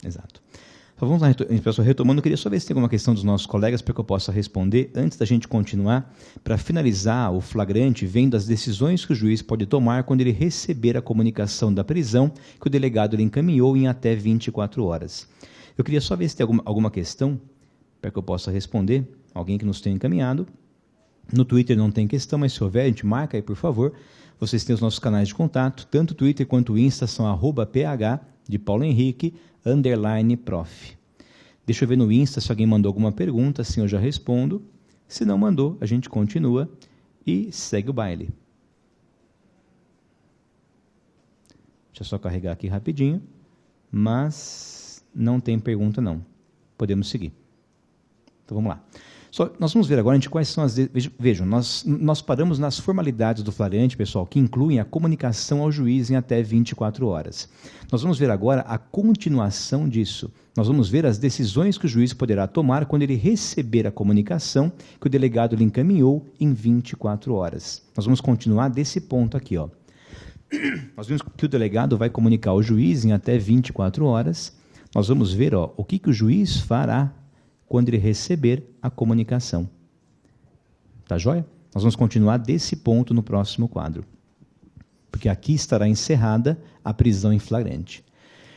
Exato. Então, vamos lá, pessoal, retomando, eu queria só ver se tem alguma questão dos nossos colegas para que eu possa responder, antes da gente continuar, para finalizar o flagrante, vendo as decisões que o juiz pode tomar quando ele receber a comunicação da prisão que o delegado lhe encaminhou em até 24 horas. Eu queria só ver se tem alguma questão para que eu possa responder, alguém que nos tenha encaminhado. No Twitter não tem questão, mas se houver, a gente marca aí, por favor. Vocês têm os nossos canais de contato, tanto o Twitter quanto o Insta são @ph de Paulo Henrique _prof. Deixa eu ver no Insta se alguém mandou alguma pergunta, assim eu já respondo. Se não mandou, a gente continua e segue o baile. Deixa eu só carregar aqui rapidinho, mas não tem pergunta não. Podemos seguir. Então vamos lá. Nós vamos ver agora quais são as... Vejam, nós paramos nas formalidades do flagrante, pessoal, que incluem a comunicação ao juiz em até 24 horas. Nós vamos ver agora a continuação disso. Nós vamos ver as decisões que o juiz poderá tomar quando ele receber a comunicação que o delegado lhe encaminhou em 24 horas. Nós vamos continuar desse ponto aqui, ó. Nós vimos que o delegado vai comunicar ao juiz em até 24 horas. Nós vamos ver, ó, o que o juiz fará quando ele receber a comunicação. Tá joia? Nós vamos continuar desse ponto no próximo quadro. Porque aqui estará encerrada a prisão em flagrante.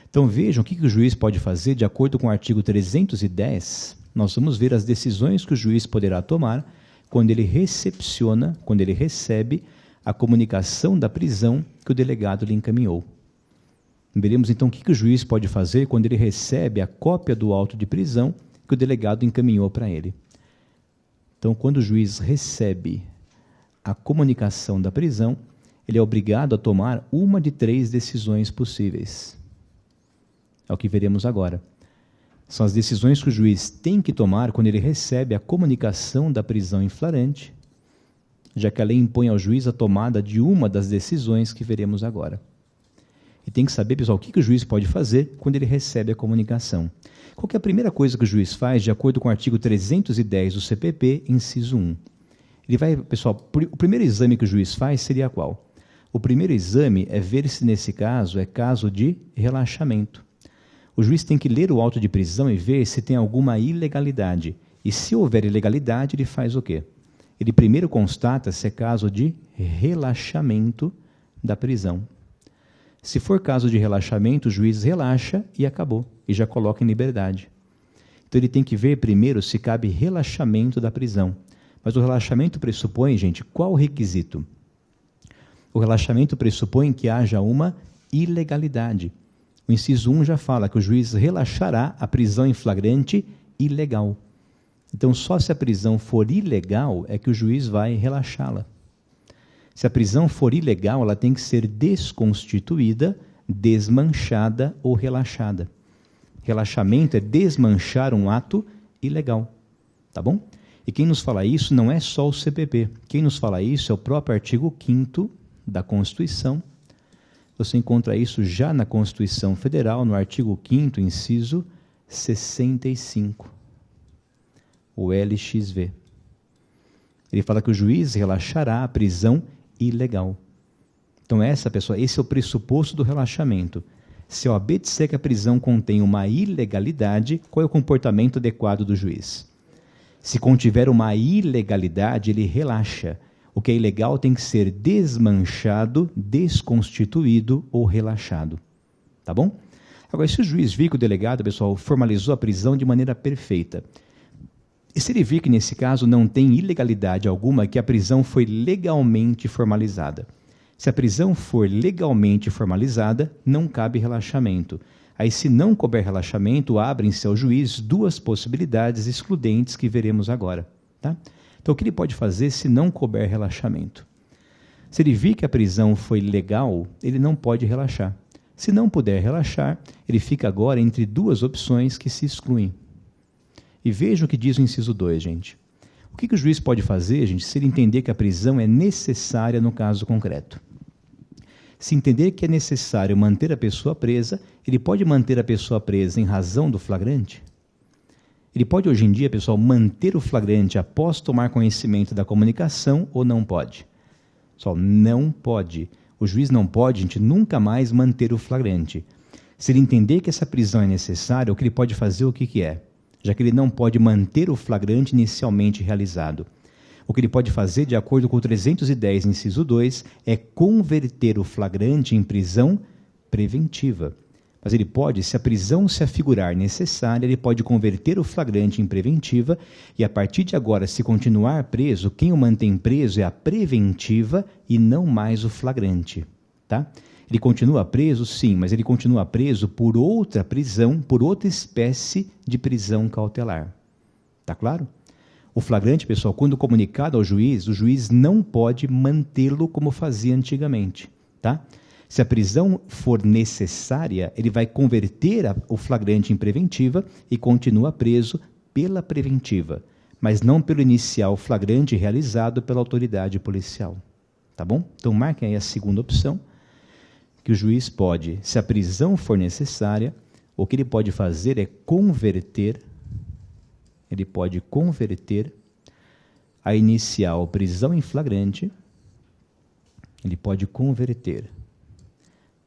Então vejam o que o juiz pode fazer de acordo com o artigo 310. Nós vamos ver as decisões que o juiz poderá tomar quando ele recepciona, quando ele recebe a comunicação da prisão que o delegado lhe encaminhou. Veremos então o que o juiz pode fazer quando ele recebe a cópia do auto de prisão que o delegado encaminhou para ele. Então, quando o juiz recebe a comunicação da prisão, ele é obrigado a tomar uma de 3 decisões possíveis. É o que veremos agora. São as decisões que o juiz tem que tomar quando ele recebe a comunicação da prisão em flagrante, já que a lei impõe ao juiz a tomada de uma das decisões que veremos agora. E tem que saber, pessoal, o que o juiz pode fazer quando ele recebe a comunicação. Qual que é a primeira coisa que o juiz faz, de acordo com o artigo 310 do CPP, inciso 1? Ele vai, pessoal, o primeiro exame que o juiz faz seria qual? O primeiro exame é ver se, nesse caso, é caso de relaxamento. O juiz tem que ler o auto de prisão e ver se tem alguma ilegalidade. E se houver ilegalidade, ele faz o quê? Ele primeiro constata se é caso de relaxamento da prisão. Se for caso de relaxamento, o juiz relaxa e acabou, e já coloca em liberdade. Então ele tem que ver primeiro se cabe relaxamento da prisão. Mas o relaxamento pressupõe, gente, qual o requisito? O relaxamento pressupõe que haja uma ilegalidade. O inciso 1 já fala que o juiz relaxará a prisão em flagrante ilegal. Então só se a prisão for ilegal é que o juiz vai relaxá-la. Se a prisão for ilegal, ela tem que ser desconstituída, desmanchada ou relaxada. Relaxamento é desmanchar um ato ilegal. Tá bom? E quem nos fala isso não é só o CPP. Quem nos fala isso é o próprio artigo 5º da Constituição. Você encontra isso já na Constituição Federal, no artigo 5º, inciso 65. O LXV. Ele fala que o juiz relaxará a prisão ilegal. Então esse é o pressuposto do relaxamento. Se a OAB disser que a prisão contém uma ilegalidade, qual é o comportamento adequado do juiz? Se contiver uma ilegalidade, ele relaxa. O que é ilegal tem que ser desmanchado, desconstituído ou relaxado. Tá bom? Agora, se o juiz vir que o delegado, pessoal, formalizou a prisão de maneira perfeita, e se ele vir que nesse caso não tem ilegalidade alguma, que a prisão foi legalmente formalizada. Se a prisão for legalmente formalizada, não cabe relaxamento. Aí, se não couber relaxamento, abrem-se ao juiz 2 possibilidades excludentes que veremos agora. Tá? Então, o que ele pode fazer se não couber relaxamento? Se ele vir que a prisão foi legal, ele não pode relaxar. Se não puder relaxar, ele fica agora entre 2 opções que se excluem. E veja o que diz o inciso 2, gente. O que o juiz pode fazer, gente, se ele entender que a prisão é necessária no caso concreto? Se entender que é necessário manter a pessoa presa, ele pode manter a pessoa presa em razão do flagrante? Ele pode, hoje em dia, pessoal, manter o flagrante após tomar conhecimento da comunicação ou não pode? Pessoal, não pode. O juiz não pode, gente, nunca mais manter o flagrante. Se ele entender que essa prisão é necessária, o que ele pode fazer, o que é? Já que ele não pode manter o flagrante inicialmente realizado. O que ele pode fazer, de acordo com o 310, inciso 2, é converter o flagrante em prisão preventiva. Mas ele pode, se a prisão se afigurar necessária, ele pode converter o flagrante em preventiva e, a partir de agora, se continuar preso, quem o mantém preso é a preventiva e não mais o flagrante. Tá? Ele continua preso, sim, mas ele continua preso por outra prisão, por outra espécie de prisão cautelar. Tá claro? O flagrante, pessoal, quando comunicado ao juiz, o juiz não pode mantê-lo como fazia antigamente. Tá? Se a prisão for necessária, ele vai converter o flagrante em preventiva e continua preso pela preventiva, mas não pelo inicial flagrante realizado pela autoridade policial. Tá bom? Então marquem aí a segunda opção, que o juiz pode, se a prisão for necessária, o que ele pode fazer é converter, a inicial prisão em flagrante, ele pode converter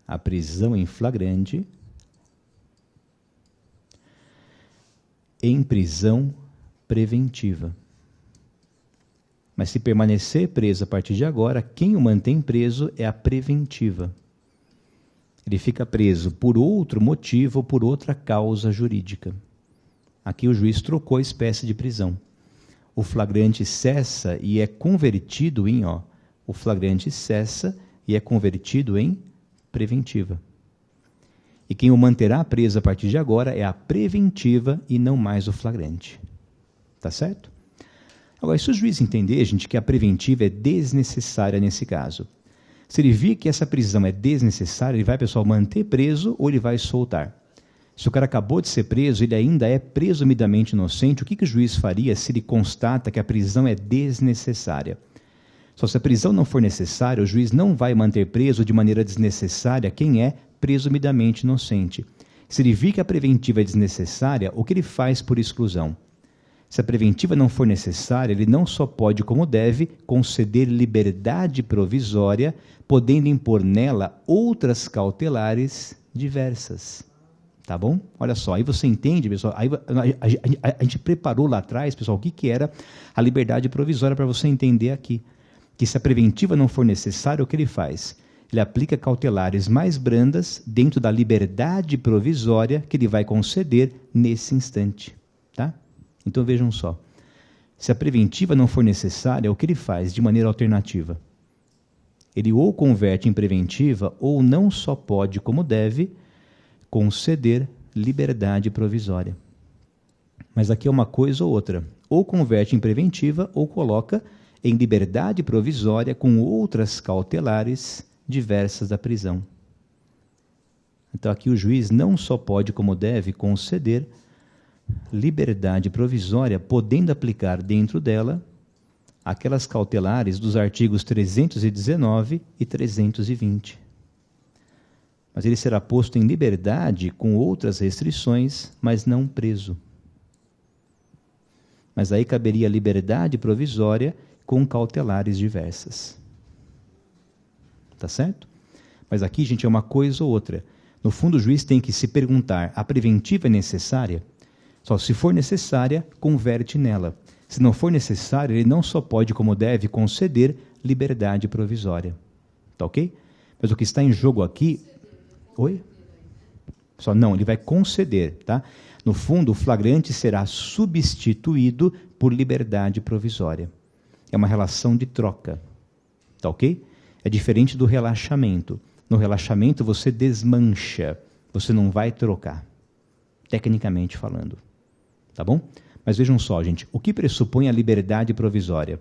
a prisão em flagrante em prisão preventiva. Mas se permanecer preso a partir de agora, quem o mantém preso é a preventiva. Ele fica preso por outro motivo ou por outra causa jurídica. Aqui o juiz trocou a espécie de prisão. O flagrante cessa e é convertido em, o flagrante cessa e é convertido em preventiva. E quem o manterá preso a partir de agora é a preventiva e não mais o flagrante. Tá certo? Agora, se o juiz entender, gente, que a preventiva é desnecessária nesse caso, se ele vir que essa prisão é desnecessária, ele vai, pessoal, manter preso ou ele vai soltar? Se o cara acabou de ser preso, ele ainda é presumidamente inocente, o que o juiz faria se ele constata que a prisão é desnecessária? Só se a prisão não for necessária, o juiz não vai manter preso de maneira desnecessária quem é presumidamente inocente. Se ele vir que a preventiva é desnecessária, o que ele faz por exclusão? Se a preventiva não for necessária, ele não só pode, como deve, conceder liberdade provisória, podendo impor nela outras cautelares diversas. Tá bom? Olha só, aí você entende, pessoal, aí a gente preparou lá atrás, pessoal, o que era a liberdade provisória para você entender aqui. Que se a preventiva não for necessária, o que ele faz? Ele aplica cautelares mais brandas dentro da liberdade provisória que ele vai conceder nesse instante. Tá? Então vejam só, se a preventiva não for necessária, o que ele faz de maneira alternativa? Ele ou converte em preventiva ou não só pode, como deve, conceder liberdade provisória. Mas aqui é uma coisa ou outra. Ou converte em preventiva ou coloca em liberdade provisória com outras cautelares diversas da prisão. Então aqui o juiz não só pode, como deve, conceder liberdade provisória, podendo aplicar dentro dela aquelas cautelares dos artigos 319 e 320. Mas ele será posto em liberdade com outras restrições, mas não preso. Mas aí caberia liberdade provisória com cautelares diversas. Tá certo? Mas aqui, gente, é uma coisa ou outra. No fundo, o juiz tem que se perguntar, a preventiva é necessária? Só se for necessária, converte nela. Se não for necessária, ele não só pode, como deve, conceder liberdade provisória. Tá ok? Mas o que está em jogo aqui... Oi? Só não, ele vai conceder, tá? No fundo, o flagrante será substituído por liberdade provisória. É uma relação de troca. Tá ok? É diferente do relaxamento. No relaxamento, você desmancha. Você não vai trocar. Tecnicamente falando. Tá bom? Mas vejam só, gente. O que pressupõe a liberdade provisória?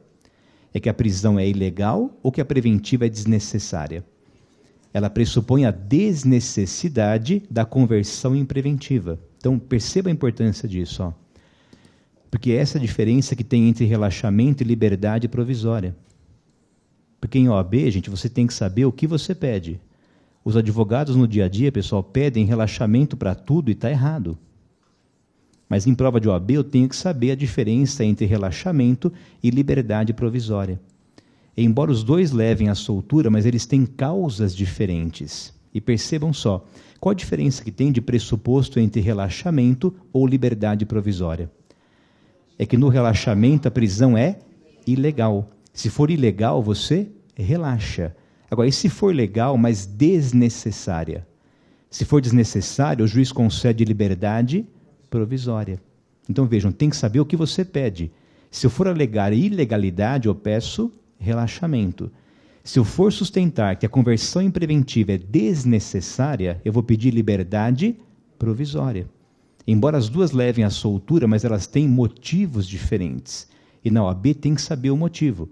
É que a prisão é ilegal ou que a preventiva é desnecessária? Ela pressupõe a desnecessidade da conversão em preventiva. Então, perceba a importância disso, ó. Porque é essa diferença que tem entre relaxamento e liberdade provisória. Porque em OAB, gente, você tem que saber o que você pede. Os advogados no dia a dia, pessoal, pedem relaxamento para tudo e está errado. Mas em prova de OAB eu tenho que saber a diferença entre relaxamento e liberdade provisória. Embora os dois levem à soltura, mas eles têm causas diferentes. E percebam só, qual a diferença que tem de pressuposto entre relaxamento ou liberdade provisória? É que no relaxamento a prisão é ilegal. Se for ilegal, você relaxa. Agora, e se for legal, mas desnecessária? Se for desnecessário, o juiz concede liberdade provisória. Então vejam, tem que saber o que você pede. Se eu for alegar ilegalidade, eu peço relaxamento. Se eu for sustentar que a conversão preventiva é desnecessária, eu vou pedir liberdade provisória. Embora as duas levem à soltura, mas elas têm motivos diferentes. E na OAB tem que saber o motivo.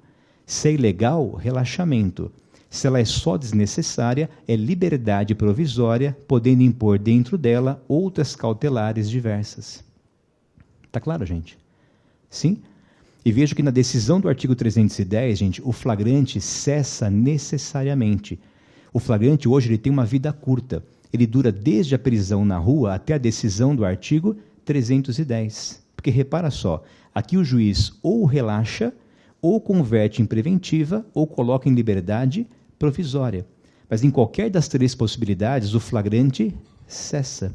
Se é ilegal, relaxamento. Se ela é só desnecessária, é liberdade provisória, podendo impor dentro dela outras cautelares diversas. Está claro, gente? Sim? E vejo que na decisão do artigo 310, gente, o flagrante cessa necessariamente. O flagrante hoje ele tem uma vida curta. Ele dura desde a prisão na rua até a decisão do artigo 310. Porque repara só, aqui o juiz ou relaxa, ou converte em preventiva, ou coloca em liberdade provisória. Mas em qualquer das três possibilidades, o flagrante cessa.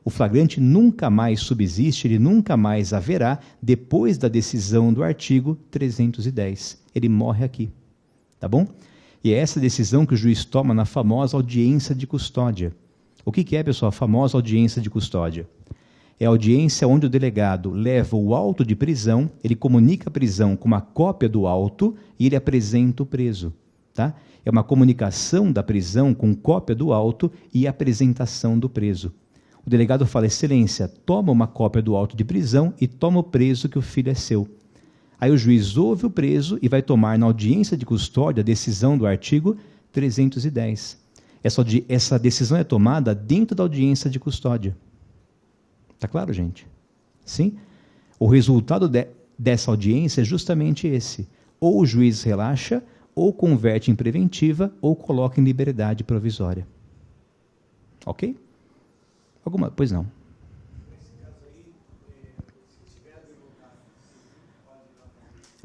O flagrante nunca mais subsiste, ele nunca mais haverá depois da decisão do artigo 310. Ele morre aqui. Tá bom? E é essa decisão que o juiz toma na famosa audiência de custódia. O que é, pessoal, a famosa audiência de custódia? É a audiência onde o delegado leva o auto de prisão, ele comunica a prisão com uma cópia do auto e ele apresenta o preso. Tá? É uma comunicação da prisão com cópia do auto e apresentação do preso. O delegado fala, excelência, toma uma cópia do auto de prisão e toma o preso que o filho é seu. Aí o juiz ouve o preso e vai tomar na audiência de custódia a decisão do artigo 310. Essa decisão é tomada dentro da audiência de custódia. Está claro, gente? Sim? O resultado dessa audiência é justamente esse. Ou o juiz relaxa, ou converte em preventiva, ou coloca em liberdade provisória. Ok? Pois não.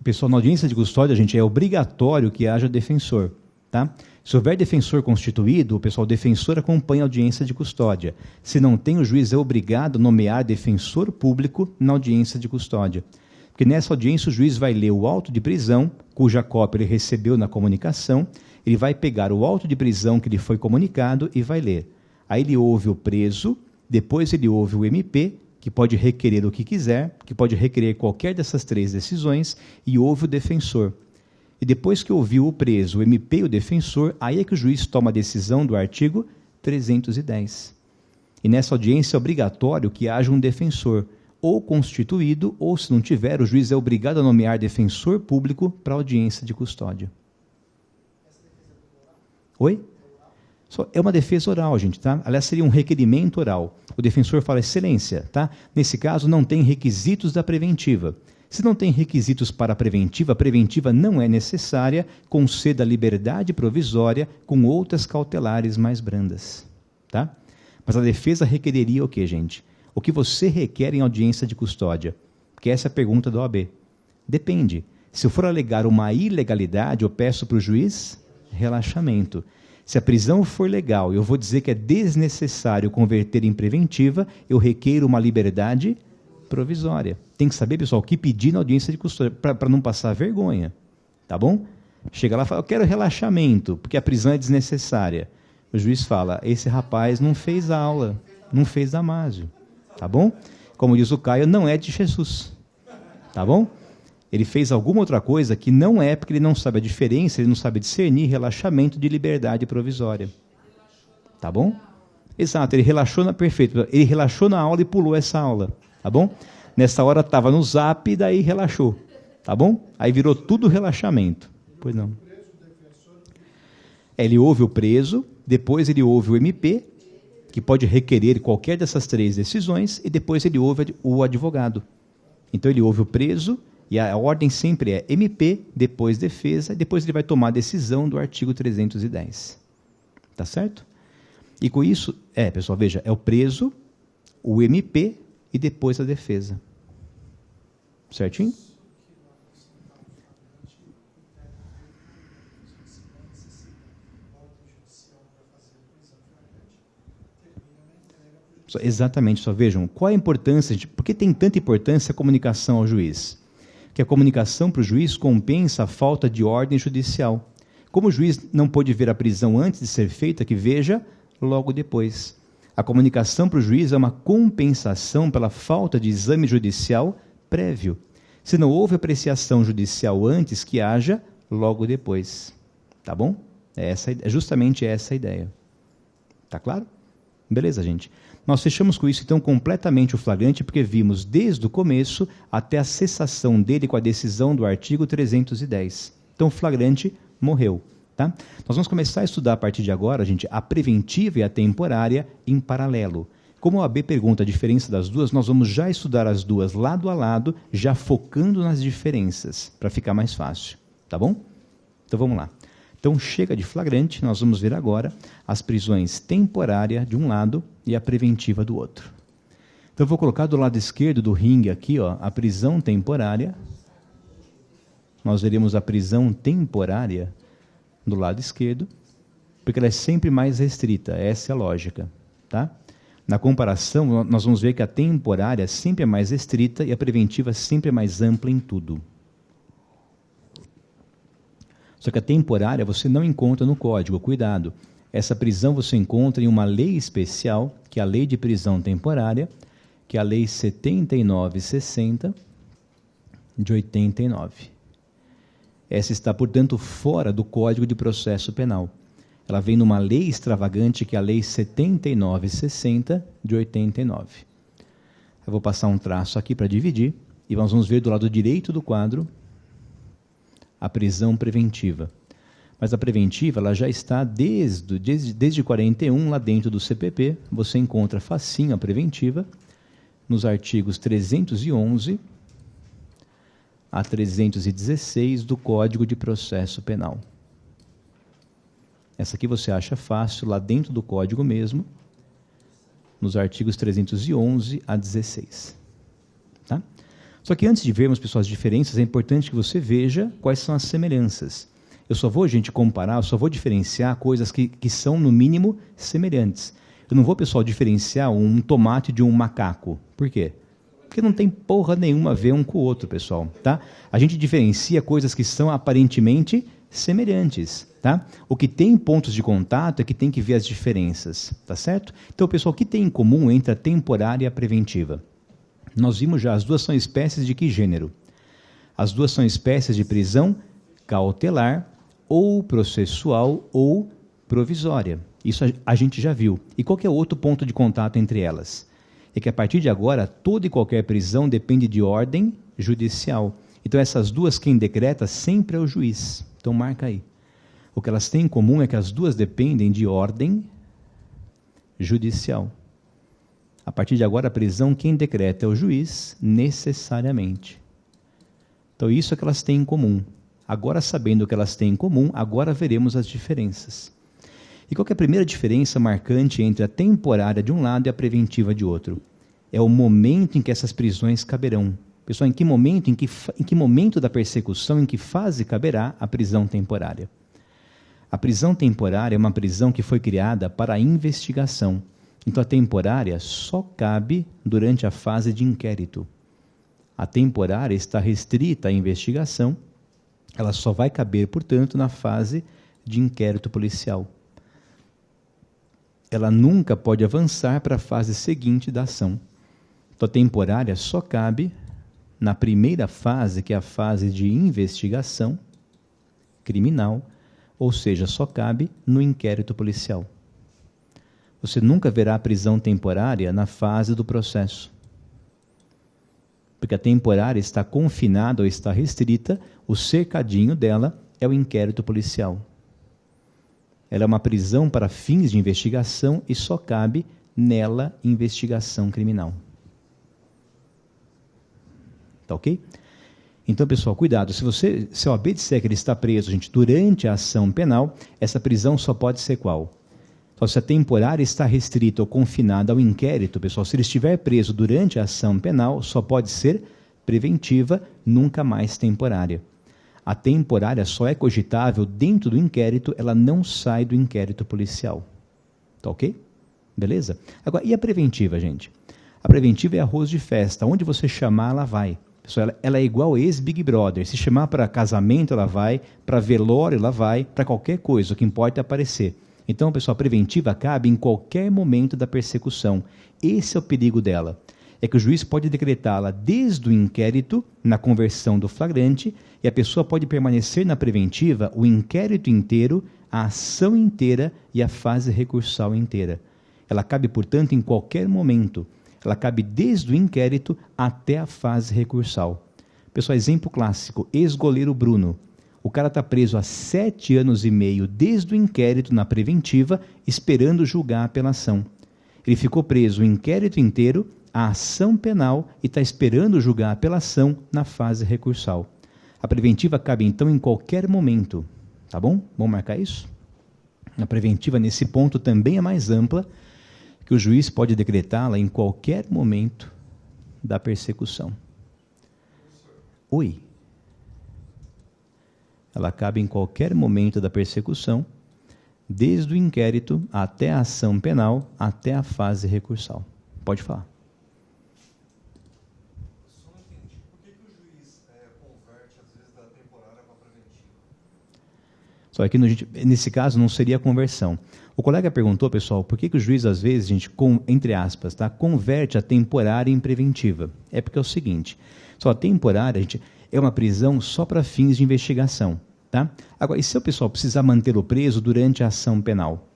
Pessoal, na audiência de custódia, gente, é obrigatório que haja defensor. Tá? Se houver defensor constituído, o pessoal defensor acompanha a audiência de custódia. Se não tem, o juiz é obrigado a nomear defensor público na audiência de custódia. Porque nessa audiência o juiz vai ler o auto de prisão, cuja cópia ele recebeu na comunicação, ele vai pegar o auto de prisão que lhe foi comunicado e vai ler. Aí ele ouve o preso, depois ele ouve o MP, que pode requerer o que quiser, que pode requerer qualquer dessas três decisões, e ouve o defensor. E depois que ouviu o preso, o MP e o defensor, aí é que o juiz toma a decisão do artigo 310. E nessa audiência é obrigatório que haja um defensor, ou constituído, ou se não tiver, o juiz é obrigado a nomear defensor público para a audiência de custódia. Oi? É uma defesa oral, gente, tá? Aliás, seria um requerimento oral. O defensor fala, excelência, tá? Nesse caso não tem requisitos da preventiva. Se não tem requisitos para a preventiva não é necessária, conceda liberdade provisória com outras cautelares mais brandas. Tá? Mas a defesa requereria o quê, gente? O que você requer em audiência de custódia? Porque essa é a pergunta da OAB. Depende. Se eu for alegar uma ilegalidade, eu peço para o juiz relaxamento. Se a prisão for legal e eu vou dizer que é desnecessário converter em preventiva, eu requeiro uma liberdade provisória. Tem que saber, pessoal, o que pedir na audiência de custódia, para não passar vergonha. Tá bom? Chega lá e fala, eu quero relaxamento, porque a prisão é desnecessária. O juiz fala, esse rapaz não fez aula, não fez Damásio. Tá bom? Como diz o Caio, não é de Jesus. Tá bom? Ele fez alguma outra coisa que não é, porque ele não sabe a diferença, ele não sabe discernir relaxamento de liberdade provisória. Tá bom? Exato, ele relaxou perfeito. Ele relaxou na aula e pulou essa aula. Tá bom? Nessa hora estava no zap e daí relaxou. Tá bom? Aí virou tudo relaxamento. Pois não. Ele ouve o preso, depois ele ouve o MP, que pode requerer qualquer dessas três decisões, e depois ele ouve o advogado. Então ele ouve o preso, e a ordem sempre é MP, depois defesa, e depois ele vai tomar a decisão do artigo 310. Tá certo? E com isso, pessoal, veja, é o preso, o MP e depois a defesa. Certinho? Exatamente, só vejam, qual a importância, por que tem tanta importância a comunicação ao juiz? Que a comunicação para o juiz compensa a falta de ordem judicial. Como o juiz não pôde ver a prisão antes de ser feita, que veja logo depois. A comunicação para o juiz é uma compensação pela falta de exame judicial prévio. Se não houve apreciação judicial antes, que haja logo depois. Tá bom? É justamente essa a ideia. Tá claro? Beleza, gente? Nós fechamos com isso, então, completamente o flagrante, porque vimos desde o começo até a cessação dele com a decisão do artigo 310. Então, o flagrante morreu. Tá? Nós vamos começar a estudar a partir de agora, gente, a preventiva e a temporária em paralelo. Como a AB pergunta a diferença das duas, nós vamos já estudar as duas lado a lado, já focando nas diferenças, para ficar mais fácil. Tá bom? Então, vamos lá. Então, chega de flagrante, nós vamos ver agora as prisões temporária de um lado e a preventiva do outro. Então, eu vou colocar do lado esquerdo do ringue aqui, ó, a prisão temporária. Nós veremos a prisão temporária do lado esquerdo, porque ela é sempre mais restrita, essa é a lógica. Tá? Na comparação, nós vamos ver que a temporária sempre é mais restrita e a preventiva sempre é mais ampla em tudo. Só que a temporária você não encontra no código, cuidado. Essa prisão você encontra em uma lei especial, que é a Lei de Prisão Temporária, que é a Lei 7960 de 89. Essa está, portanto, fora do Código de Processo Penal. Ela vem numa lei extravagante, que é a Lei 7960 de 89. Eu vou passar um traço aqui para dividir, e nós vamos ver do lado direito do quadro a prisão preventiva. Mas a preventiva ela já está desde 41 lá dentro do CPP. Você encontra facinho a preventiva nos artigos 311 a 316 do Código de Processo Penal. Essa aqui você acha fácil lá dentro do Código mesmo, nos artigos 311 a 16. Tá? Só que antes de vermos, pessoal, as diferenças, é importante que você veja quais são as semelhanças. Eu só vou, gente, comparar, eu só vou diferenciar coisas que são, no mínimo, semelhantes. Eu não vou, pessoal, diferenciar um tomate de um macaco. Por quê? Porque não tem porra nenhuma a ver um com o outro, pessoal. Tá? A gente diferencia coisas que são aparentemente semelhantes. Tá? O que tem pontos de contato é que tem que ver as diferenças. Tá certo? Então, pessoal, o que tem em comum entre a temporária e a preventiva? Nós vimos já, as duas são espécies de que gênero? As duas são espécies de prisão cautelar, ou processual, ou provisória. Isso a gente já viu. E qual que é o outro ponto de contato entre elas? É que a partir de agora, toda e qualquer prisão depende de ordem judicial. Então essas duas, quem decreta sempre é o juiz. Então marca aí. O que elas têm em comum é que as duas dependem de ordem judicial. A partir de agora, a prisão, quem decreta é o juiz, necessariamente. Então, isso é que elas têm em comum. Agora, sabendo o que elas têm em comum, agora veremos as diferenças. E qual que é a primeira diferença marcante entre a temporária de um lado e a preventiva de outro? É o momento em que essas prisões caberão. Pessoal, em que momento da persecução, em que fase caberá a prisão temporária? A prisão temporária é uma prisão que foi criada para a investigação. Então, a temporária só cabe durante a fase de inquérito. A temporária está restrita à investigação, ela só vai caber, portanto, na fase de inquérito policial. Ela nunca pode avançar para a fase seguinte da ação. Então, a temporária só cabe na primeira fase, que é a fase de investigação criminal, ou seja, só cabe no inquérito policial. Você nunca verá a prisão temporária na fase do processo. Porque a temporária está confinada ou está restrita, o cercadinho dela é o inquérito policial. Ela é uma prisão para fins de investigação e só cabe nela investigação criminal. Tá ok? Então, pessoal, cuidado. Se o OAB disser que ele está preso, gente, durante a ação penal, essa prisão só pode ser qual? Então, se a temporária está restrita ou confinada ao inquérito, pessoal, se ele estiver preso durante a ação penal, só pode ser preventiva, nunca mais temporária. A temporária só é cogitável dentro do inquérito, ela não sai do inquérito policial. Tá ok? Beleza? Agora, e a preventiva, gente? A preventiva é arroz de festa. Onde você chamar, ela vai. Pessoal, ela é igual ex-Big Brother. Se chamar para casamento, ela vai. Para velório, ela vai. Para qualquer coisa. O que importa é aparecer. Então, pessoal, a preventiva cabe em qualquer momento da persecução. Esse é o perigo dela. É que o juiz pode decretá-la desde o inquérito, na conversão do flagrante, e a pessoa pode permanecer na preventiva o inquérito inteiro, a ação inteira e a fase recursal inteira. Ela cabe, portanto, em qualquer momento. Ela cabe desde o inquérito até a fase recursal. Pessoal, exemplo clássico, ex-goleiro Bruno. O cara está preso há 7 anos e meio desde o inquérito na preventiva, esperando julgar a apelação. Ele ficou preso o inquérito inteiro, a ação penal e está esperando julgar a apelação na fase recursal. A preventiva cabe, então, em qualquer momento. Tá bom? Vamos marcar isso? A preventiva, nesse ponto, também é mais ampla, que o juiz pode decretá-la em qualquer momento da persecução. Oi. Ela cabe em qualquer momento da persecução, desde o inquérito até a ação penal, até a fase recursal. Pode falar. Só não entendi. Por que o juiz converte, às vezes, da temporária para a preventiva? Só que nesse caso não seria conversão. O colega perguntou, pessoal, por que o juiz, às vezes, entre aspas, tá, converte a temporária em preventiva? É porque é o seguinte, só a temporária, é uma prisão só para fins de investigação. Tá? Agora, e se o pessoal precisar mantê-lo preso durante a ação penal?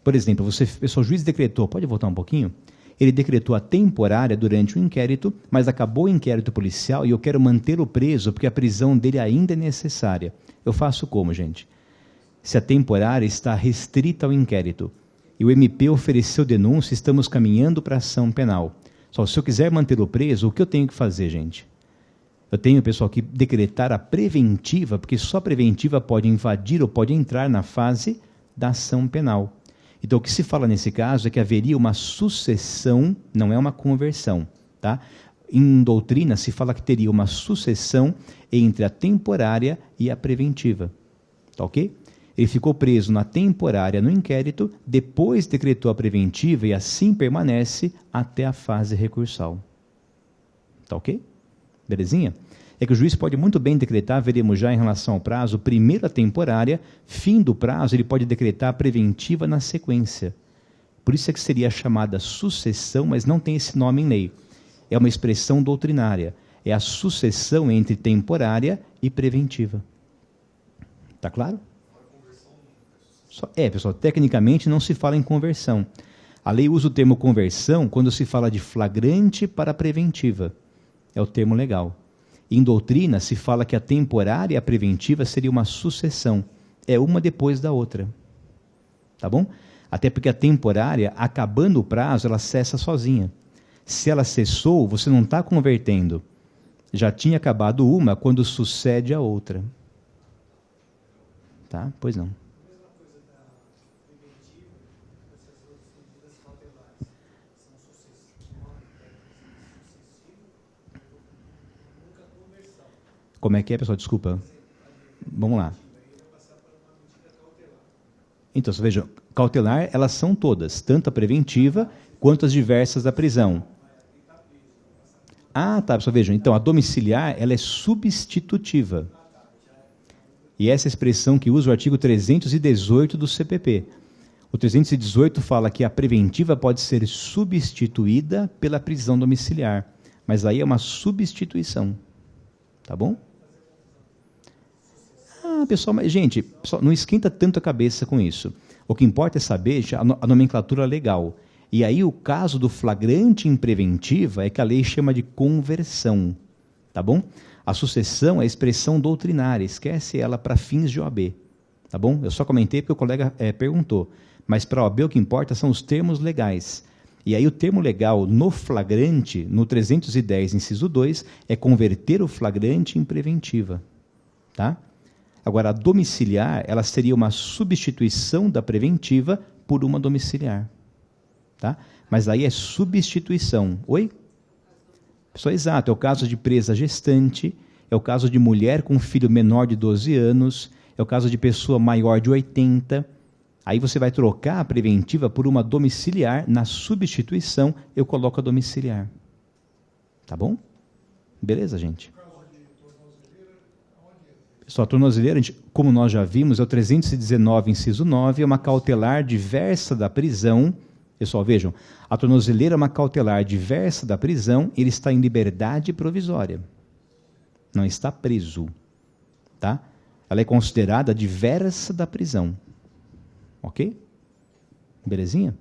Por exemplo, o juiz decretou, pode voltar um pouquinho? Ele decretou a temporária durante o inquérito, mas acabou o inquérito policial e eu quero mantê-lo preso porque a prisão dele ainda é necessária. Eu faço como, gente? Se a temporária está restrita ao inquérito e o MP ofereceu denúncia, estamos caminhando para a ação penal. Só se eu quiser mantê-lo preso, o que eu tenho que fazer, gente? Eu tenho, pessoal, que decretar a preventiva, porque só a preventiva pode invadir ou pode entrar na fase da ação penal. Então, o que se fala nesse caso é que haveria uma sucessão, não é uma conversão. Tá? Em doutrina, se fala que teria uma sucessão entre a temporária e a preventiva. Tá ok? Ele ficou preso na temporária no inquérito, depois decretou a preventiva e assim permanece até a fase recursal. Tá ok? Belezinha? É que o juiz pode muito bem decretar, veremos já em relação ao prazo, primeiro a temporária, fim do prazo, ele pode decretar a preventiva na sequência. Por isso é que seria chamada sucessão, mas não tem esse nome em lei. É uma expressão doutrinária. É a sucessão entre temporária e preventiva. Tá claro? Pessoal, tecnicamente não se fala em conversão. A lei usa o termo conversão quando se fala de flagrante para preventiva. É o termo legal. Em doutrina, se fala que a temporária e a preventiva seria uma sucessão. É uma depois da outra. Tá bom? Até porque a temporária, acabando o prazo, ela cessa sozinha. Se ela cessou, você não está convertendo. Já tinha acabado uma quando sucede a outra. Tá? Pois não. Como é que é, pessoal? Desculpa. Vamos lá. Então, vejam, cautelar, elas são todas, tanto a preventiva quanto as diversas da prisão. Ah, tá, pessoal, vejam. Então, a domiciliar, ela é substitutiva. E essa é a expressão que usa o artigo 318 do CPP. O 318 fala que a preventiva pode ser substituída pela prisão domiciliar. Mas aí é uma substituição. Tá bom? Pessoal, mas, gente, não esquenta tanto a cabeça com isso. O que importa é saber a nomenclatura legal. E aí o caso do flagrante em preventiva é que a lei chama de conversão. Tá bom? A sucessão é a expressão doutrinária, esquece ela para fins de OAB. Tá bom? Eu só comentei porque o colega perguntou. Mas para a OAB o que importa são os termos legais. E aí o termo legal no flagrante, no 310, inciso 2, é converter o flagrante em preventiva. Tá? Agora, a domiciliar, ela seria uma substituição da preventiva por uma domiciliar. Tá? Mas aí é substituição. Oi? Pessoal, exato, é o caso de presa gestante, é o caso de mulher com filho menor de 12 anos, é o caso de pessoa maior de 80. Aí você vai trocar a preventiva por uma domiciliar, na substituição eu coloco a domiciliar. Tá bom? Beleza, gente? Pessoal, a tornozeleira, como nós já vimos, é o 319, inciso 9, é uma cautelar diversa da prisão. Pessoal, vejam, a tornozeleira é uma cautelar diversa da prisão, ele está em liberdade provisória. Não está preso. Tá? Ela é considerada diversa da prisão. Ok? Belezinha?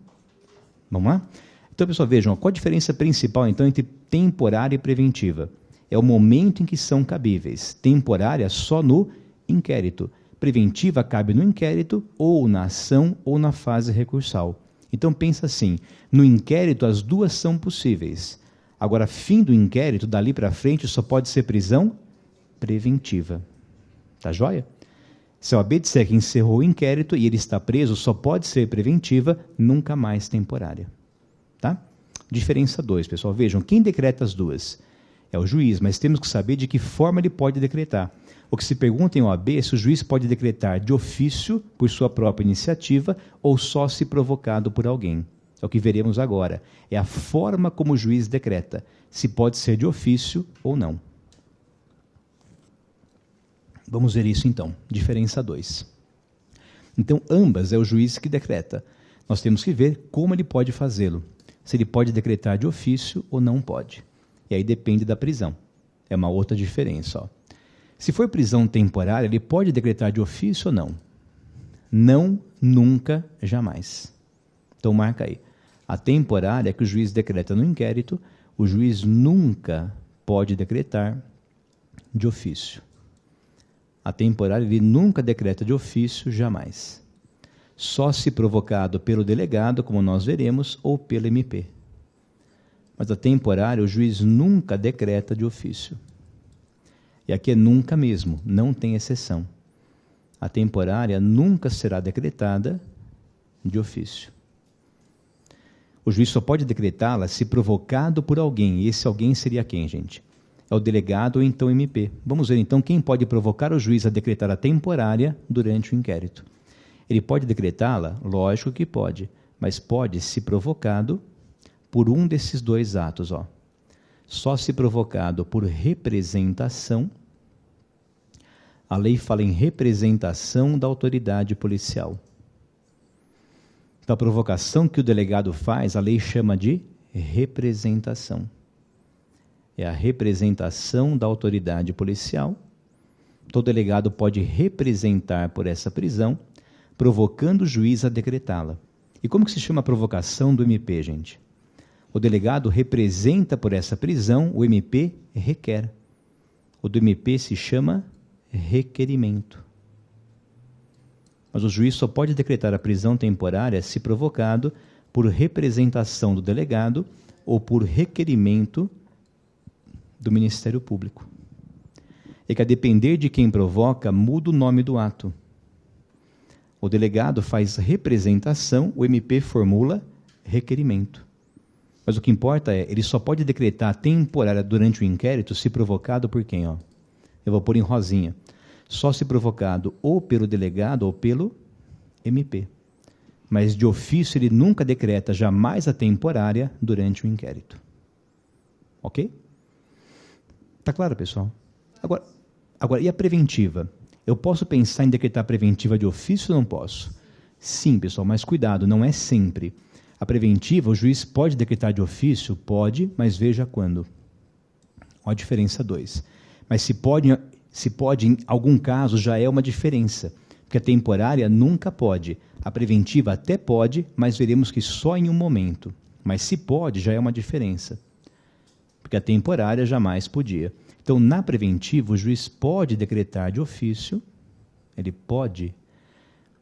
Vamos lá? Então, pessoal, vejam, qual a diferença principal, então, entre temporária e preventiva? É o momento em que são cabíveis. Temporária só no inquérito. Preventiva cabe no inquérito, ou na ação, ou na fase recursal. Então, pensa assim, no inquérito as duas são possíveis. Agora, fim do inquérito, dali para frente, só pode ser prisão preventiva. Tá joia? Se a OAB disser que encerrou o inquérito e ele está preso, só pode ser preventiva, nunca mais temporária. Tá? Diferença 2, pessoal. Vejam, quem decreta as duas? É o juiz, mas temos que saber de que forma ele pode decretar. O que se pergunta em OAB é se o juiz pode decretar de ofício, por sua própria iniciativa, ou só se provocado por alguém. É o que veremos agora. É a forma como o juiz decreta, se pode ser de ofício ou não. Vamos ver isso então. Diferença 2. Então, ambas é o juiz que decreta. Nós temos que ver como ele pode fazê-lo. Se ele pode decretar de ofício ou não pode. E aí depende da prisão. É uma outra diferença. Ó. Se for prisão temporária, ele pode decretar de ofício ou não? Não, nunca, jamais. Então marca aí. A temporária é que o juiz decreta no inquérito, o juiz nunca pode decretar de ofício. A temporária ele nunca decreta de ofício, jamais. Só se provocado pelo delegado, como nós veremos, ou pelo MP. Mas a temporária, o juiz nunca decreta de ofício. E aqui é nunca mesmo, não tem exceção. A temporária nunca será decretada de ofício. O juiz só pode decretá-la se provocado por alguém. E esse alguém seria quem, gente? É o delegado ou então MP. Vamos ver então quem pode provocar o juiz a decretar a temporária durante o inquérito. Ele pode decretá-la? Lógico que pode, mas pode se provocado por um desses dois atos. Ó. Só se provocado por representação. A lei fala em representação da autoridade policial. Então, a provocação que o delegado faz, a lei chama de representação. É a representação da autoridade policial. Todo delegado pode representar por essa prisão, provocando o juiz a decretá-la. E como que se chama a provocação do MP, gente? O delegado representa por essa prisão, o MP requer. O do MP se chama requerimento. Mas o juiz só pode decretar a prisão temporária se provocado por representação do delegado ou por requerimento do Ministério Público. E que a depender de quem provoca, muda o nome do ato. O delegado faz representação, o MP formula requerimento. Mas o que importa é, ele só pode decretar temporária durante o inquérito se provocado por quem? Ó? Eu vou pôr em rosinha. Só se provocado ou pelo delegado ou pelo MP. Mas de ofício ele nunca decreta jamais a temporária durante o inquérito. Ok? Tá claro, pessoal? Agora, e a preventiva? Eu posso pensar em decretar preventiva de ofício ou não posso? Sim, pessoal, mas cuidado, não é sempre. A preventiva, o juiz pode decretar de ofício? Pode, mas veja quando. Olha a diferença 2. Mas se pode, em algum caso, já é uma diferença. Porque a temporária nunca pode. A preventiva até pode, mas veremos que só em um momento. Mas se pode, já é uma diferença. Porque a temporária jamais podia. Então, na preventiva, o juiz pode decretar de ofício, ele pode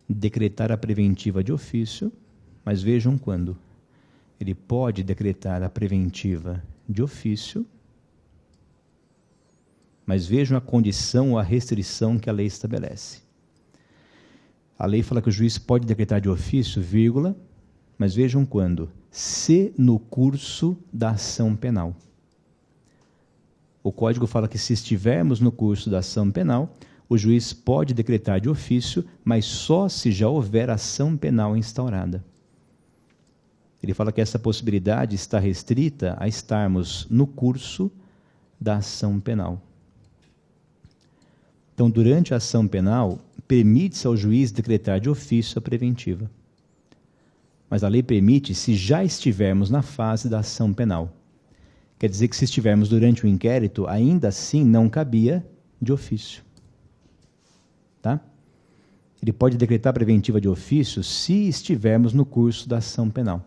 decretar a preventiva de ofício, mas vejam quando. Ele pode decretar a preventiva de ofício, mas vejam a condição ou a restrição que a lei estabelece. A lei fala que o juiz pode decretar de ofício, vírgula, mas vejam quando. Se no curso da ação penal. O Código fala que se estivermos no curso da ação penal, o juiz pode decretar de ofício, mas só se já houver ação penal instaurada. Ele fala que essa possibilidade está restrita a estarmos no curso da ação penal. Então, durante a ação penal, permite-se ao juiz decretar de ofício a preventiva. Mas a lei permite se já estivermos na fase da ação penal. Quer dizer que se estivermos durante o inquérito, ainda assim não cabia de ofício. Tá? Ele pode decretar preventiva de ofício se estivermos no curso da ação penal.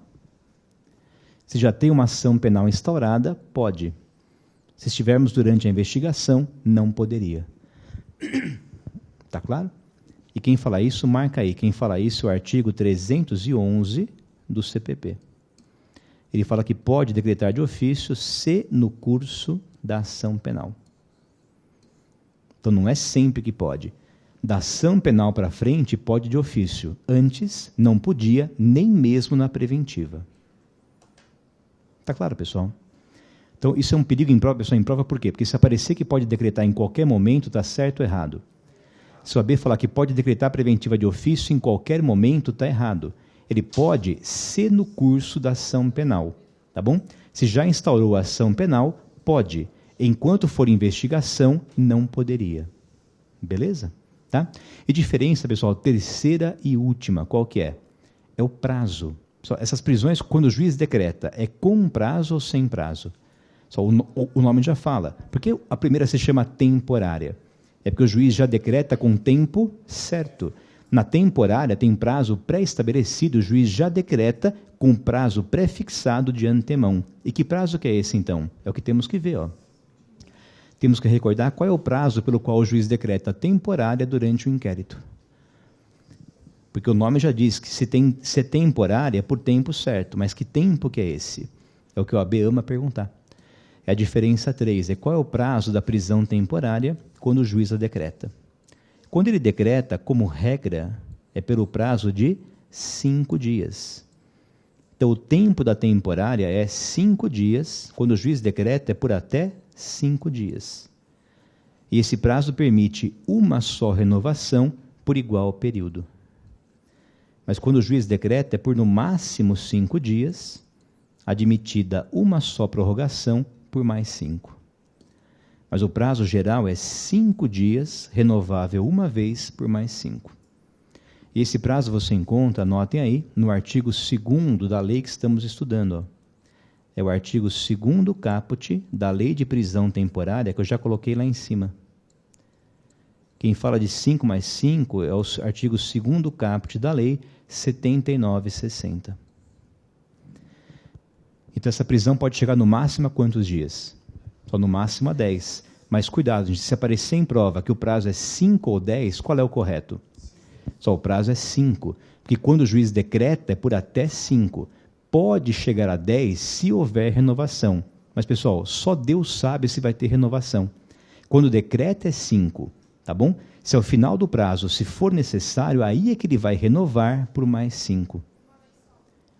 Se já tem uma ação penal instaurada, pode. Se estivermos durante a investigação, não poderia. Está claro? E quem fala isso, marca aí. Quem fala isso é o artigo 311 do CPP. Ele fala que pode decretar de ofício se no curso da ação penal. Então não é sempre que pode. Da ação penal para frente, pode de ofício. Antes, não podia, nem mesmo na preventiva. Está claro, pessoal? Então, isso é um perigo em prova, pessoal, em prova por quê? Porque se aparecer que pode decretar em qualquer momento, está certo ou errado? Se o AB falar que pode decretar preventiva de ofício em qualquer momento, está errado. Ele pode ser no curso da ação penal, tá bom? Se já instaurou a ação penal, pode. Enquanto for investigação, não poderia. Beleza? Tá? E diferença, pessoal, terceira e última, qual que é? É o prazo. Pessoal, essas prisões, quando o juiz decreta, é com prazo ou sem prazo? Só o nome já fala. Por que a primeira se chama temporária? É porque o juiz já decreta com tempo certo. Na temporária tem prazo pré-estabelecido, o juiz já decreta com prazo pré-fixado de antemão. E que prazo que é esse, então? É o que temos que ver, ó. Temos que recordar qual é o prazo pelo qual o juiz decreta temporária durante o inquérito. Porque o nome já diz que se é temporária é por tempo certo, mas que tempo que é esse? É o que o AB ama perguntar. É a diferença 3, é qual é o prazo da prisão temporária quando o juiz a decreta. Quando ele decreta, como regra, é pelo prazo de 5 dias. Então, o tempo da temporária é 5 dias, quando o juiz decreta é por até 5 dias. E esse prazo permite uma só renovação por igual período. Mas quando o juiz decreta é por no máximo 5 dias, admitida uma só prorrogação por mais 5. Mas o prazo geral é 5 dias, renovável uma vez por mais 5. E esse prazo você encontra, anotem aí, no artigo 2º da lei que estamos estudando. Ó. É o artigo 2º caput da lei de prisão temporária, que eu já coloquei lá em cima. Quem fala de 5 mais 5 é o artigo 2º caput da lei 7960. Então, essa prisão pode chegar no máximo a quantos dias? Só no máximo a 10. Mas cuidado, gente, se aparecer em prova que o prazo é 5 ou 10, qual é o correto? Só o prazo é 5. Porque quando o juiz decreta é por até 5. Pode chegar a 10 se houver renovação. Mas, pessoal, só Deus sabe se vai ter renovação. Quando decreta é 5, tá bom? Se ao final do prazo, se for necessário, aí é que ele vai renovar por mais 5.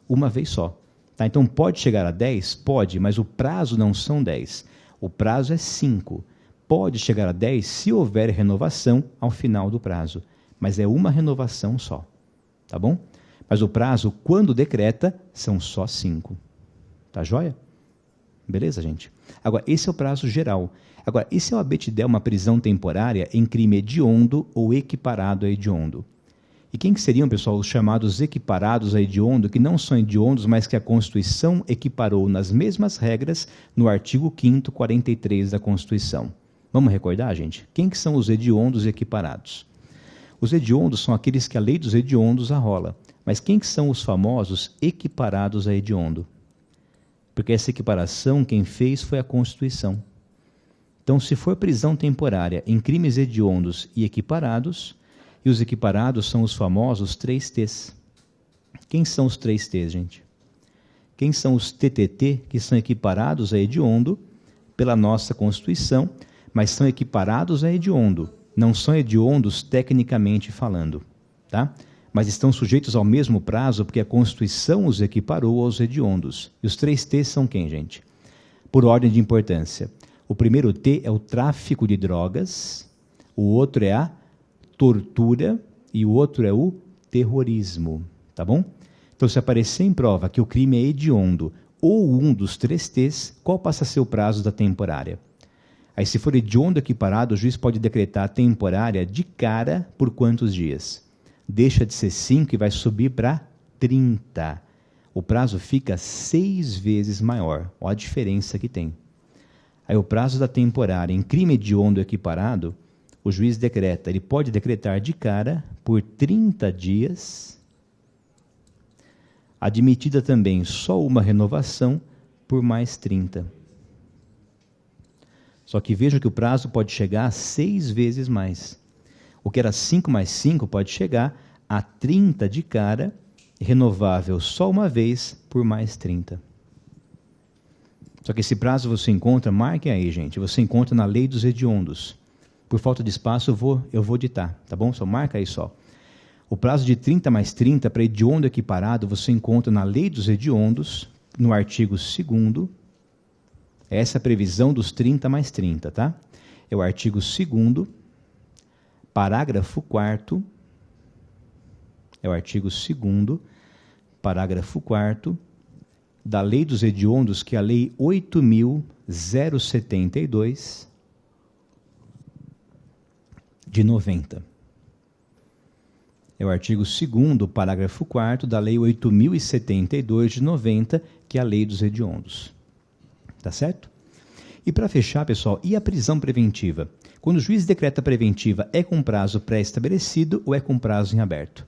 Uma vez só. Tá, então, pode chegar a 10? Pode, mas o prazo não são 10. O prazo é 5. Pode chegar a 10 se houver renovação ao final do prazo. Mas é uma renovação só. Tá bom? Mas o prazo, quando decreta, são só 5. Tá joia? Beleza, gente? Agora, esse é o prazo geral. Agora, e se o AB te der uma prisão temporária em crime hediondo ou equiparado a hediondo? E quem que seriam, pessoal, os chamados equiparados a hediondo, que não são hediondos, mas que a Constituição equiparou nas mesmas regras no artigo 5º, 43 da Constituição? Vamos recordar, gente? Quem que são os hediondos equiparados? Os hediondos são aqueles que a lei dos hediondos arrola. Mas quem que são os famosos equiparados a hediondo? Porque essa equiparação quem fez foi a Constituição. Então, se for prisão temporária em crimes hediondos e equiparados, e os equiparados são os famosos 3 T's. Quem são os 3 T's, gente? Quem são os TTT, que são equiparados a hediondo pela nossa Constituição, mas são equiparados a hediondo. Não são hediondos tecnicamente falando, tá? Mas estão sujeitos ao mesmo prazo porque a Constituição os equiparou aos hediondos. E os 3 T's são quem, gente? Por ordem de importância. O primeiro T é o tráfico de drogas, o outro é a tortura e o outro é o terrorismo, tá bom? Então, se aparecer em prova que o crime é hediondo ou um dos 3 T's, qual passa a ser o prazo da temporária? Aí, se for hediondo equiparado, o juiz pode decretar a temporária de cara por quantos dias? Deixa de ser 5 e vai subir para 30. O prazo fica 6 vezes maior. Olha a diferença que tem. Aí, o prazo da temporária em crime hediondo equiparado, o juiz decreta, ele pode decretar de cara por 30 dias, admitida também só uma renovação por mais 30. Só que veja que o prazo pode chegar a 6 vezes mais. O que era 5 mais 5 pode chegar a 30 de cara, renovável só uma vez por mais 30. Só que esse prazo você encontra, marquem aí, gente, você encontra na lei dos hediondos. Por falta de espaço eu vou ditar, tá bom? Só marca aí só. O prazo de 30 mais 30 para hediondo equiparado você encontra na lei dos hediondos, no artigo 2º. Essa é a previsão dos 30 mais 30, tá? É o artigo 2º, parágrafo 4º. É o artigo 2º, parágrafo 4º, da lei dos hediondos, que é a lei 8.072, de 90. É o artigo 2º, parágrafo 4º, da lei 8.072, de 90, que é a lei dos hediondos. Tá certo? E para fechar, pessoal, e a prisão preventiva? Quando o juiz decreta preventiva, é com prazo pré-estabelecido ou é com prazo em aberto?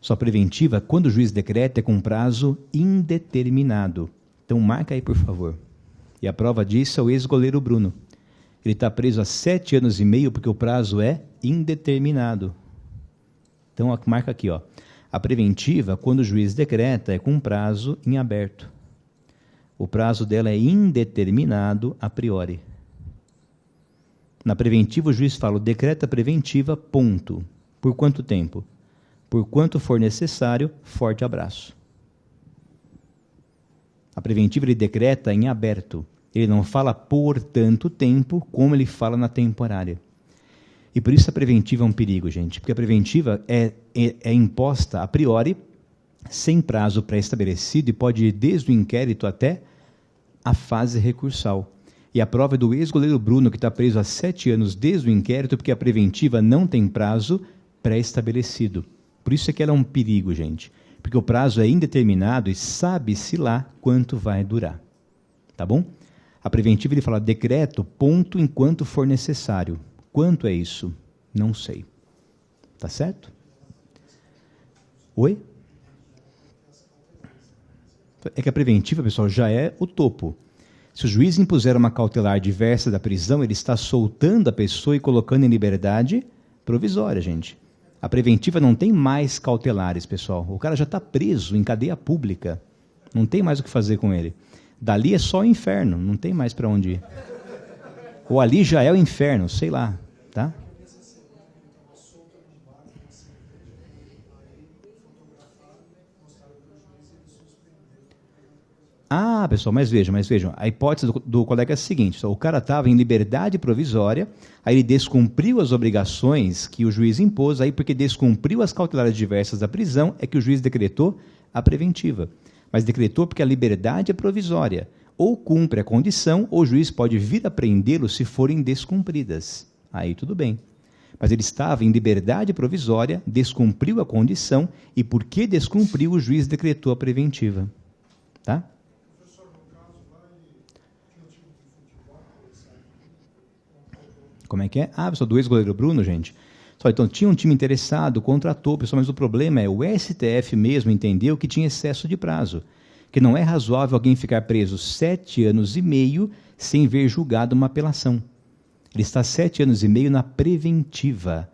Só preventiva, quando o juiz decreta, é com prazo indeterminado. Então, marca aí, por favor. E a prova disso é o ex-goleiro Bruno. Ele está preso há 7 anos e meio porque o prazo é indeterminado. Então, marca aqui, ó. A preventiva, quando o juiz decreta, é com prazo em aberto. O prazo dela é indeterminado a priori. Na preventiva, o juiz fala, decreta preventiva, ponto. Por quanto tempo? Por quanto for necessário, forte abraço. A preventiva ele decreta em aberto. Ele não fala por tanto tempo, como ele fala na temporária. E por isso a preventiva é um perigo, gente. Porque a preventiva é imposta a priori, sem prazo pré-estabelecido, e pode ir desde o inquérito até a fase recursal. E a prova é do ex-goleiro Bruno, que está preso há 7 anos desde o inquérito, porque a preventiva não tem prazo pré-estabelecido. Por isso é que ela é um perigo, gente. Porque o prazo é indeterminado e sabe-se lá quanto vai durar. Tá bom? A preventiva ele fala decreto, ponto, enquanto for necessário. Quanto é isso? Não sei. Tá certo? Oi? É que a preventiva, pessoal, já é o topo. Se o juiz impuser uma cautelar diversa da prisão, ele está soltando a pessoa e colocando em liberdade provisória, gente. A preventiva não tem mais cautelares, pessoal. O cara já está preso em cadeia pública. Não tem mais o que fazer com ele. Dali é só o inferno, não tem mais para onde ir. Ou ali já é o inferno, sei lá, tá? Ah, pessoal, mas vejam, a hipótese do colega é a seguinte, o cara estava em liberdade provisória, aí ele descumpriu as obrigações que o juiz impôs, aí porque descumpriu as cautelares diversas da prisão, é que o juiz decretou a preventiva. Mas decretou porque a liberdade é provisória, ou cumpre a condição, ou o juiz pode vir a prendê-lo se forem descumpridas. Aí tudo bem. Mas ele estava em liberdade provisória, descumpriu a condição, e porque descumpriu, o juiz decretou a preventiva. Tá? Como é que é? Ah, pessoal, do ex-goleiro Bruno, gente. Só, então, tinha um time interessado, contratou, pessoal, mas o problema é o STF mesmo entendeu que tinha excesso de prazo, que não é razoável alguém ficar preso 7 anos e meio sem ver julgado uma apelação. Ele está 7 anos e meio na preventiva.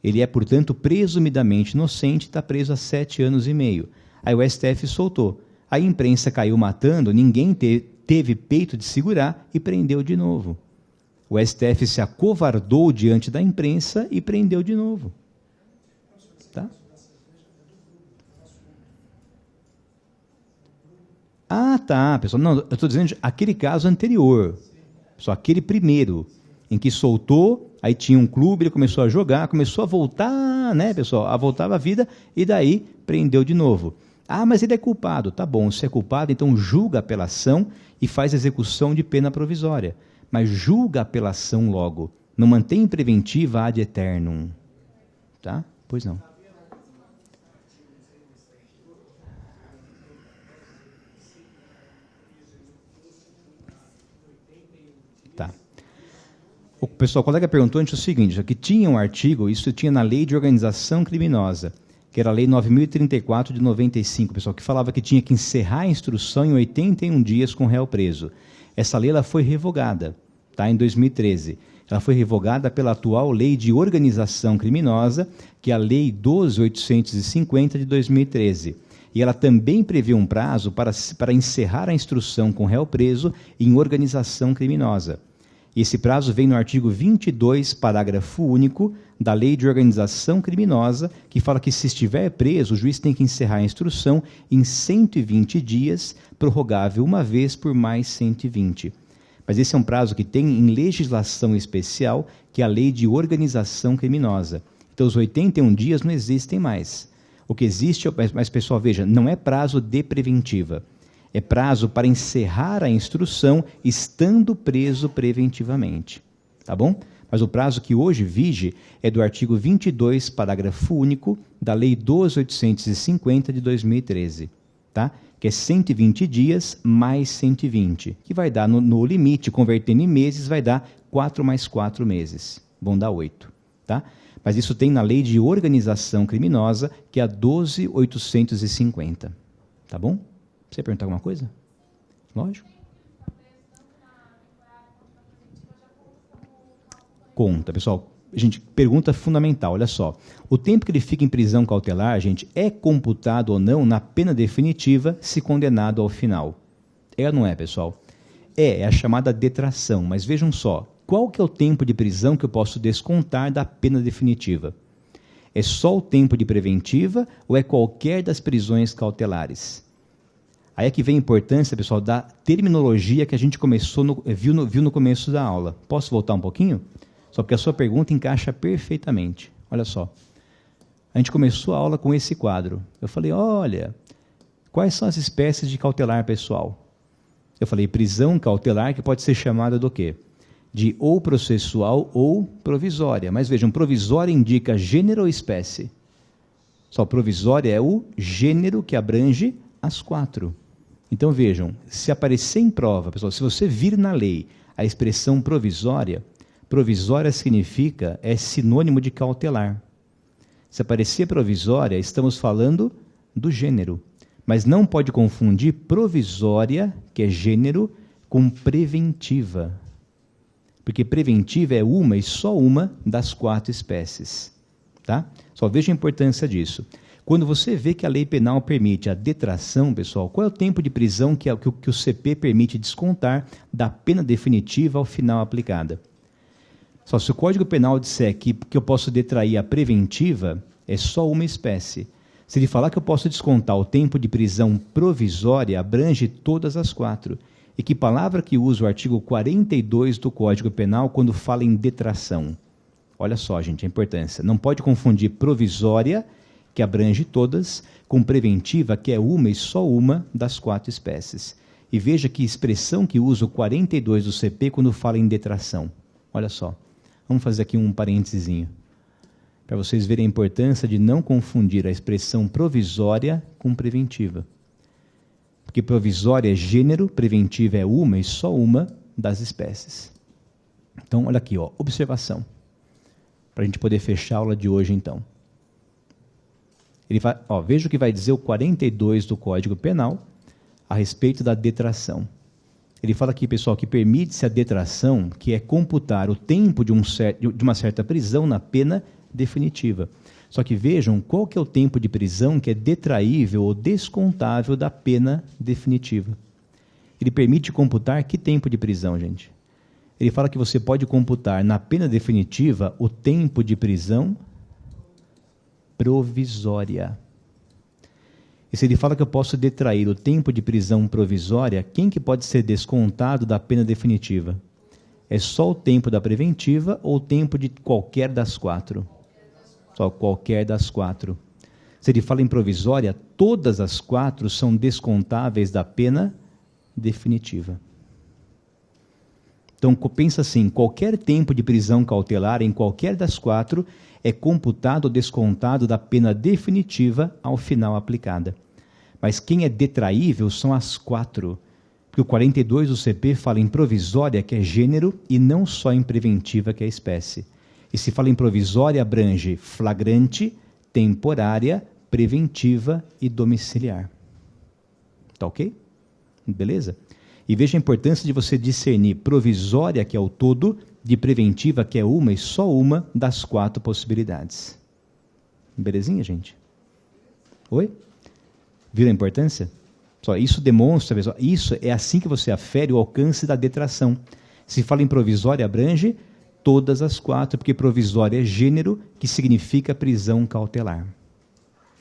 Ele é, portanto, presumidamente inocente, está preso há 7 anos e meio. Aí o STF soltou. A imprensa caiu matando, ninguém teve peito de segurar e prendeu de novo. O STF se acovardou diante da imprensa e prendeu de novo. Tá? Ah, tá, pessoal. Não, eu estou dizendo aquele caso anterior. Só aquele primeiro. em que soltou, aí tinha um clube, ele começou a jogar, começou a voltar, né, pessoal, a voltar à vida, e daí prendeu de novo. Ah, mas ele é culpado. Tá bom, se é culpado, então julga a apelação e faz execução de pena provisória. Mas julga a apelação logo. Não mantém preventiva ad eternum. Tá? Pois não. Tá. O pessoal, o colega perguntou antes o seguinte, que tinha um artigo, isso tinha na Lei de Organização Criminosa, que era a Lei 9.034 de 95, pessoal, que falava que tinha que encerrar a instrução em 81 dias com o réu preso. Essa lei ela foi revogada, tá, em 2013. Ela foi revogada pela atual Lei de Organização Criminosa, que é a Lei 12.850 de 2013. E ela também prevê um prazo para encerrar a instrução com o réu preso em organização criminosa. E esse prazo vem no artigo 22, parágrafo único, da Lei de Organização Criminosa, que fala que se estiver preso, o juiz tem que encerrar a instrução em 120 dias, prorrogável uma vez por mais 120. Mas esse é um prazo que tem em legislação especial, que é a Lei de Organização Criminosa. Então, os 81 dias não existem mais. O que existe, mas pessoal, veja, não é prazo de preventiva. É prazo para encerrar a instrução estando preso preventivamente. Tá bom? Mas o prazo que hoje vige é do artigo 22, parágrafo único, da Lei 12.850 de 2013. Tá? Que é 120 dias mais 120, que vai dar, no limite, convertendo em meses, vai dar 4 mais 4 meses. Vão dar 8. Tá? Mas isso tem na Lei de Organização Criminosa, que é a 12.850. Tá bom? Você perguntar alguma coisa? Lógico. Conta, pessoal. Gente, pergunta fundamental, olha só. O tempo que ele fica em prisão cautelar, gente, é computado ou não na pena definitiva se condenado ao final? É ou não é, pessoal? É a chamada detração, mas vejam só. Qual que é o tempo de prisão que eu posso descontar da pena definitiva? É só o tempo de preventiva ou é qualquer das prisões cautelares? Aí é que vem a importância, pessoal, da terminologia que a gente viu no começo da aula. Posso voltar um pouquinho? Só porque a sua pergunta encaixa perfeitamente. Olha só. A gente começou a aula com esse quadro. Eu falei, olha, quais são as espécies de cautelar, pessoal? Eu falei, prisão cautelar, que pode ser chamada do quê? De ou processual ou provisória. Mas vejam, provisória indica gênero ou espécie? Só provisória é o gênero que abrange as 4. Então vejam, se aparecer em prova, pessoal, se você vir na lei a expressão provisória, provisória significa, é sinônimo de cautelar. Se aparecer provisória, estamos falando do gênero. Mas não pode confundir provisória, que é gênero, com preventiva. Porque preventiva é uma e só uma das 4 espécies. Tá? Só veja a importância disso. Quando você vê que a lei penal permite a detração, pessoal, qual é o tempo de prisão que o CP permite descontar da pena definitiva ao final aplicada? Só se o Código Penal disser que eu posso detrair a preventiva, é só uma espécie. Se ele falar que eu posso descontar o tempo de prisão provisória, abrange todas as 4. E que palavra que usa o artigo 42 do Código Penal quando fala em detração? Olha só, gente, a importância. Não pode confundir provisória, que abrange todas, com preventiva, que é uma e só uma das 4 espécies. E veja que expressão que usa o 42 do CP quando fala em detração. Olha só. Vamos fazer aqui um parênteses, para vocês verem a importância de não confundir a expressão provisória com preventiva. Porque provisória é gênero, preventiva é uma e só uma das espécies. Então, olha aqui, ó, observação. Para a gente poder fechar a aula de hoje, então. Ele vai, ó, veja o que vai dizer o 42 do Código Penal a respeito da detração. Ele fala aqui, pessoal, que permite-se a detração, que é computar o tempo de uma certa prisão na pena definitiva. Só que vejam qual que é o tempo de prisão que é detraível ou descontável da pena definitiva. Ele permite computar que tempo de prisão, gente? Ele fala que você pode computar na pena definitiva o tempo de prisão provisória. E se ele fala que eu posso detrair o tempo de prisão provisória, quem que pode ser descontado da pena definitiva? É só o tempo da preventiva ou o tempo de qualquer das 4? Só qualquer das 4. Se ele fala em provisória, todas as 4 são descontáveis da pena definitiva. Então, pensa assim, qualquer tempo de prisão cautelar em qualquer das 4 é computado ou descontado da pena definitiva ao final aplicada. Mas quem é detraível são as 4. Porque o 42 do CP fala em provisória, que é gênero, e não só em preventiva, que é espécie. E se fala em provisória, abrange flagrante, temporária, preventiva e domiciliar. Tá ok? Beleza? E veja a importância de você discernir provisória, que é o todo, de preventiva, que é uma e só uma das 4 possibilidades. Belezinha, gente? Oi? Viram a importância? Só isso demonstra, pessoal, isso é assim que você afere o alcance da detração. Se fala em provisória, abrange todas as 4, porque provisória é gênero, que significa prisão cautelar.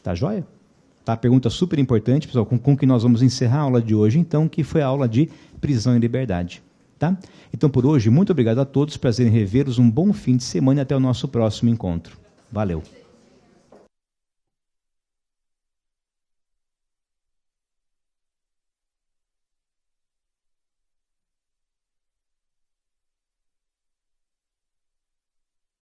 Tá joia? Tá, pergunta super importante, pessoal, com que nós vamos encerrar a aula de hoje, então, que foi a aula de prisão em liberdade. Tá? Então, por hoje, muito obrigado a todos, prazer em revê-los, um bom fim de semana e até o nosso próximo encontro. Valeu!